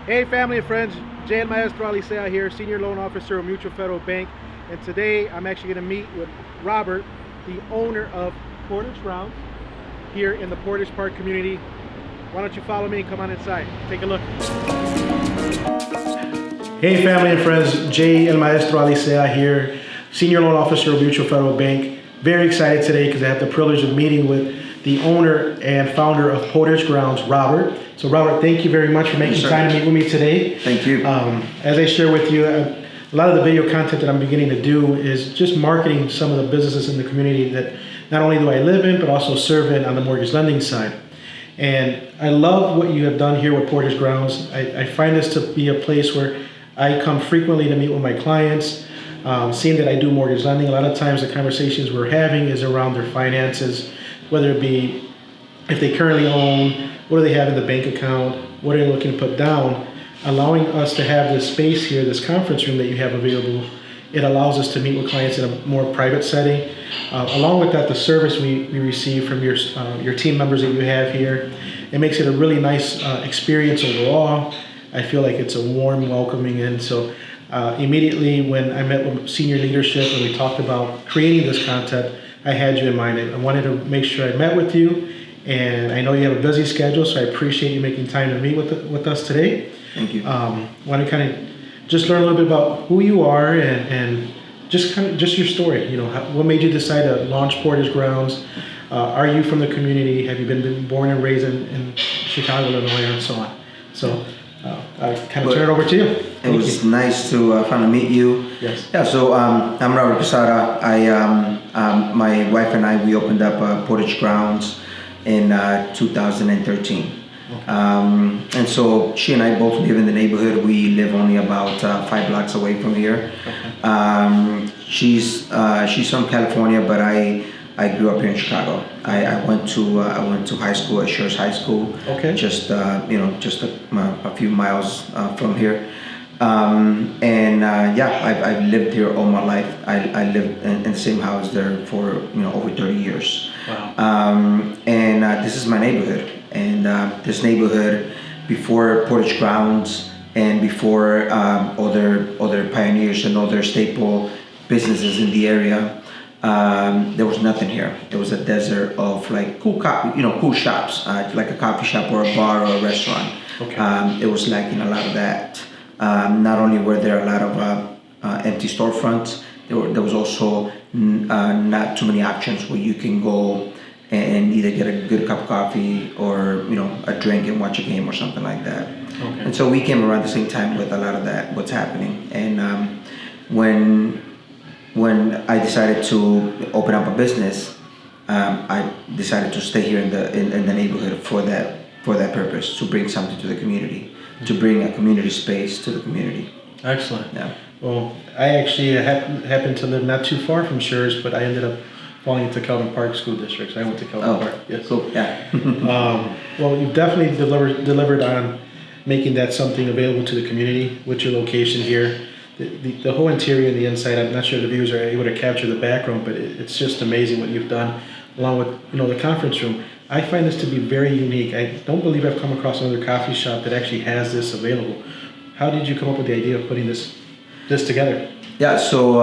Hey family and friends, Jay and Maestro Alicea here, Senior Loan Officer of Mutual Federal Bank. And today I'm actually going to meet with Robert, the owner of Portage Grounds here in the Portage Park community. Why don't you follow me and come on inside, take a look. Hey family and friends, Jay and Maestro Alicea here, Senior Loan Officer of Mutual Federal Bank. Very excited today because I have the privilege of meeting with the owner and founder of Portage Grounds, Robert. So Robert, thank you very much for making time to meet with me today. Thank you. As I share with you, a lot of the video content that I'm beginning to do is just marketing some of the businesses in the community that not only do I live in, but also serve in on the mortgage lending side. And I love what you have done here with Portage Grounds. I find this to be a place where I come frequently to meet with my clients. Seeing that I do mortgage lending, a lot of times the conversations we're having is around their finances, whether it be if they currently own, what do they have in the bank account, what are they looking to put down. Allowing us to have this space here, this conference room that you have available, it allows us to meet with clients in a more private setting. Along with that, the service we receive from your team members that you have here, it makes it a really nice experience overall. I feel like it's a warm, welcoming, and so immediately when I met with senior leadership and we talked about creating this content, I had you in mind. I wanted to make sure I met with you, and I know you have a busy schedule, so I appreciate you making time to meet with us today. Thank you. Want to kind of just learn a little bit about who you are and just your story. You know, what made you decide to launch Portage Grounds? Are you from the community? Have you been born and raised in Chicago, Illinois, and so on? So I kind of turn it over to you. It was nice to finally meet you. Yes. Yeah. So I'm Robert Quezada. My wife and I, we opened up Portage Grounds in 2013. Okay. And so she and I both live in the neighborhood. We live only about 5 blocks away from here. Okay. She's from California, but I grew up here in Chicago. I went to high school at Shores High School. Okay. Just a few miles from here. I've lived here all my life. I lived in the same house there for over 30 years. Wow. This is my neighborhood, and this neighborhood before Portage Grounds and before other pioneers and other staple businesses in the area. There was nothing here. It was a desert of like cool shops, like a coffee shop or a bar or a restaurant. Okay. It was lacking a lot of that. Not only were there a lot of empty storefronts, there was also not too many options where you can go and either get a good cup of coffee or a drink and watch a game or something like that. Okay. And so we came around the same time with a lot of that, what's happening. And when I decided to open up a business, I decided to stay here in the neighborhood for that purpose, to bring something to the community, to bring a community space to the community. Excellent. Yeah. Well, I actually happened to live not too far from Shores, but I ended up falling into Kelvin Park School District. So I went to Kelvin Park. Yes. Cool. Yeah. Well, you've definitely delivered on making that something available to the community with your location here. The whole interior and the inside, I'm not sure the viewers are able to capture the background, but it's just amazing what you've done, along with the conference room. I find this to be very unique. I don't believe I've come across another coffee shop that actually has this available. How did you come up with the idea of putting this together? Yeah, so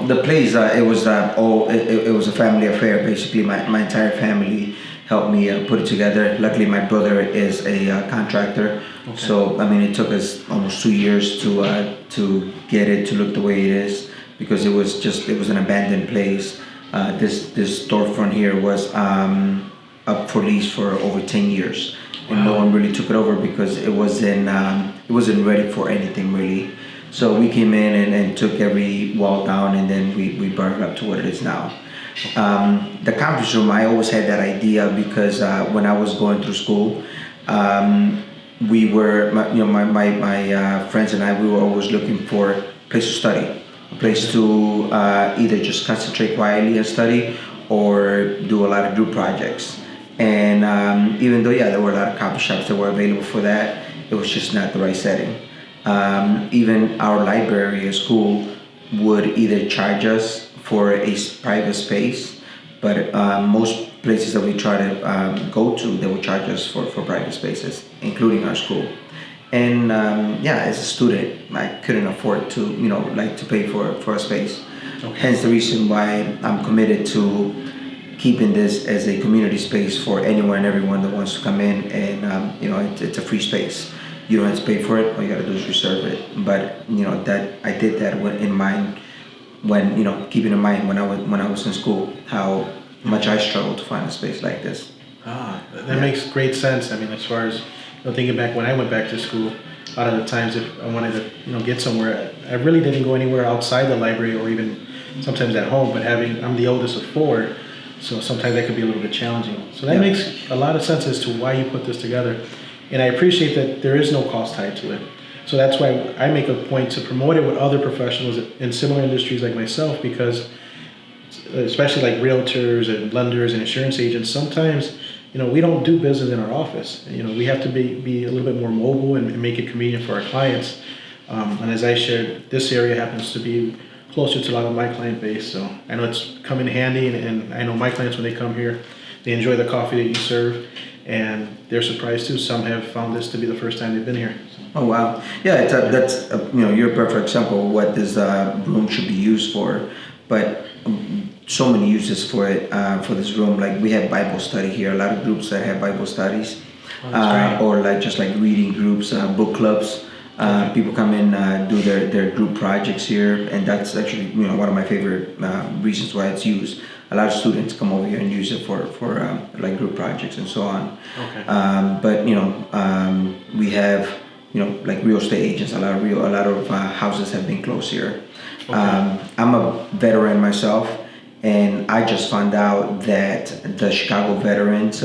the place it was a family affair. Basically, my entire family helped me put it together. Luckily, my brother is a contractor, okay. So I mean, it took us almost 2 years to get it to look the way it is, because it was an abandoned place. This storefront here was up for lease for over 10 years, and wow. No one really took it over because it wasn't ready for anything really. So we came in and took every wall down, and then we brought it up to what it is now. The conference room, I always had that idea because when I was going through school, we were, my friends and I, we were always looking for a place to study, a place to either just concentrate quietly and study or do a lot of group projects. And even though, there were a lot of coffee shops that were available for that, it was just not the right setting. Even our library at school would either charge us for a private space, but most places that we try to go to, they would charge us for private spaces, including our school. And as a student, I couldn't afford to, to pay for a space. Okay. Hence the reason why I'm committed to keeping this as a community space for anyone and everyone that wants to come in. And it's a free space. You don't have to pay for it. All you got to do is reserve it. But that I did that in mind when keeping in mind when I was in school how much I struggled to find a space like this. That makes great sense. I mean, as far as thinking back when I went back to school, a lot of the times if I wanted to get somewhere, I really didn't go anywhere outside the library or even sometimes at home. But I'm the oldest of four, so sometimes that could be a little bit challenging. So that makes a lot of sense as to why you put this together. And I appreciate that there is no cost tied to it. So that's why I make a point to promote it with other professionals in similar industries like myself, because especially like realtors and lenders and insurance agents, sometimes we don't do business in our office. We have to be a little bit more mobile and make it convenient for our clients. And as I shared, this area happens to be closer to a lot of my client base, so I know it's come in handy. And I know my clients, when they come here, they enjoy the coffee that you serve, and they're surprised too. Some have found this to be the first time they've been here. Oh wow! Yeah, that's you're a perfect example of what this room should be used for. But so many uses for it for this room. Like we have Bible study here. A lot of groups that have Bible studies, or like just like reading groups, book clubs. People come in, do their group projects here, and that's actually one of my favorite reasons why it's used. A lot of students come over here and use it for like group projects and so on. Okay. But we have like real estate agents. A lot of houses have been closed here. Okay. I'm a veteran myself, and I just found out that the Chicago veterans,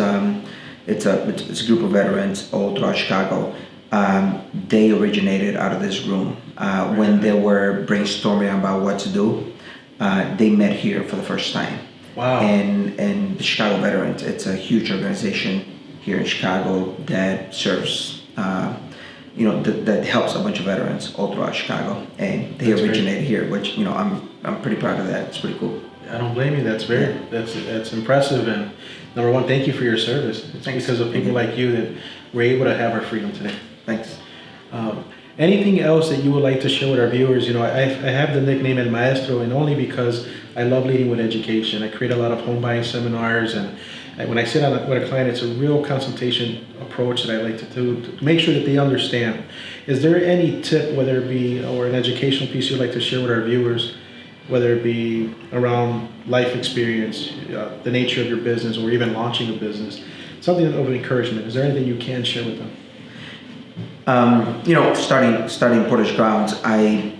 it's a group of veterans all throughout Chicago. They originated out of this room when they were brainstorming about what to do. They met here for the first time. Wow. And the Chicago Veterans, it's a huge organization here in Chicago that serves, that helps a bunch of veterans all throughout Chicago, and they originated here, which I'm pretty proud of that. It's pretty cool. I don't blame you. That's impressive. And number one, thank you for your service. It's Thanks. because of people like you that we're able to have our freedom today. Thanks. Anything else that you would like to share with our viewers? I have the nickname El Maestro, and only because I love leading with education. I create a lot of home buying seminars, and when I sit with a client, it's a real consultation approach that I like to do to make sure that they understand. Is there any tip, whether it be or an educational piece you'd like to share with our viewers, whether it be around life experience, the nature of your business, or even launching a business, something of encouragement? Is there anything you can share with them? Starting Portage Grounds,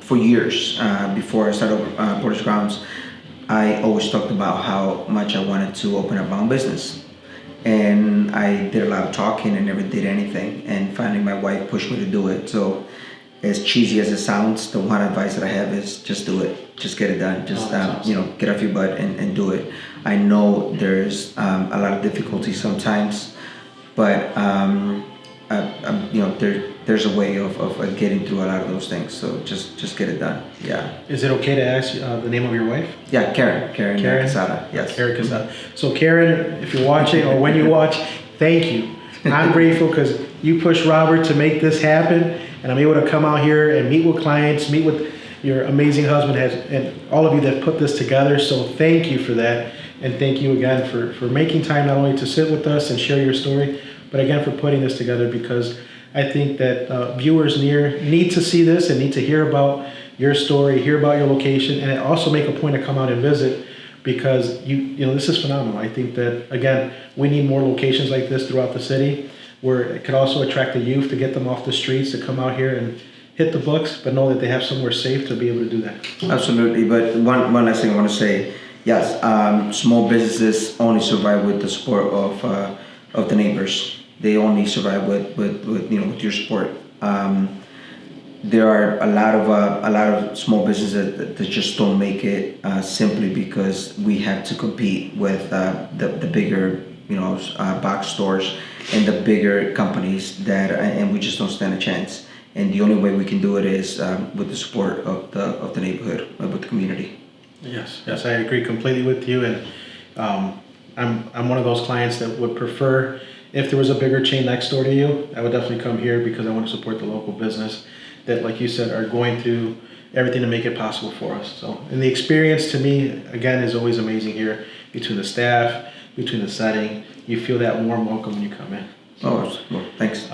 for years before I started Portage Grounds, I always talked about how much I wanted to open up my own business. And I did a lot of talking and never did anything. And finally my wife pushed me to do it. So as cheesy as it sounds, the one advice that I have is just do it. Just get it done. Just, awesome. Get off your butt and do it. I know there's a lot of difficulty sometimes, but there's a way of getting through a lot of those things. So just get it done. Yeah. Is it okay to ask the name of your wife? Yeah, Karen Quezada. Yes. Karen Quezada. So Karen, if you're watching or when you watch, thank you. I'm grateful because you pushed Robert to make this happen, and I'm able to come out here and meet with clients, meet with your amazing husband and all of you that put this together. So thank you for that, and thank you again for making time not only to sit with us and share your story, but again for putting this together, because I think that viewers need to see this and need to hear about your story, hear about your location, and also make a point to come out and visit, because this is phenomenal. I think that, again, we need more locations like this throughout the city, where it could also attract the youth to get them off the streets to come out here and hit the books, but know that they have somewhere safe to be able to do that. Absolutely. But one last thing I want to say, yes, small businesses only survive with the support of the neighbors. They only survive with your support. There are a lot of small businesses that just don't make it simply because we have to compete with the bigger box stores and the bigger companies and we just don't stand a chance. And the only way we can do it is with the support of the neighborhood, with the community. Yes, I agree completely with you, and I'm one of those clients that would prefer if there was a bigger chain next door to you, I would definitely come here because I want to support the local business that, like you said, are going through everything to make it possible for us. So, and the experience to me, again, is always amazing here between the staff, between the setting. You feel that warm welcome when you come in. Oh, well, thanks.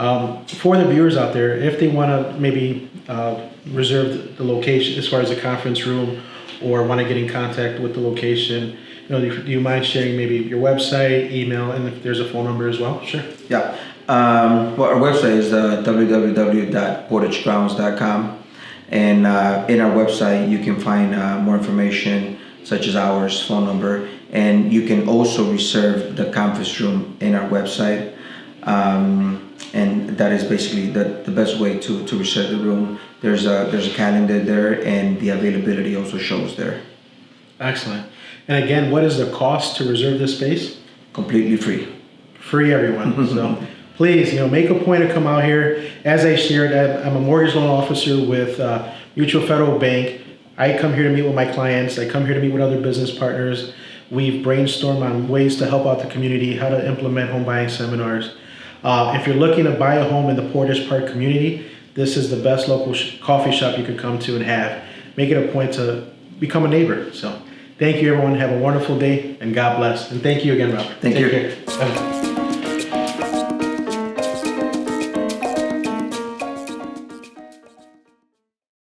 For the viewers out there, if they want to maybe reserve the location as far as the conference room, or want to get in contact with the location, do you mind sharing maybe your website, email, and if there's a phone number as well? Sure. Yeah. Well, our website is www.portagegrounds.com, and in our website you can find more information such as hours, phone number, and you can also reserve the conference room in our website. And that is basically the best way to reserve the room. There's a calendar there, and the availability also shows there. Excellent. And again, what is the cost to reserve this space? Completely free. Free, everyone. So please, make a point to come out here. As I shared, I'm a mortgage loan officer with Mutual Federal Bank. I come here to meet with my clients. I come here to meet with other business partners. We've brainstormed on ways to help out the community, how to implement home buying seminars. If you're looking to buy a home in the Portage Park community, this is the best local coffee shop you could come to and have. Make it a point to become a neighbor. So thank you, everyone. Have a wonderful day, and God bless. And thank you again, Robert. Thank you. Take care. Bye.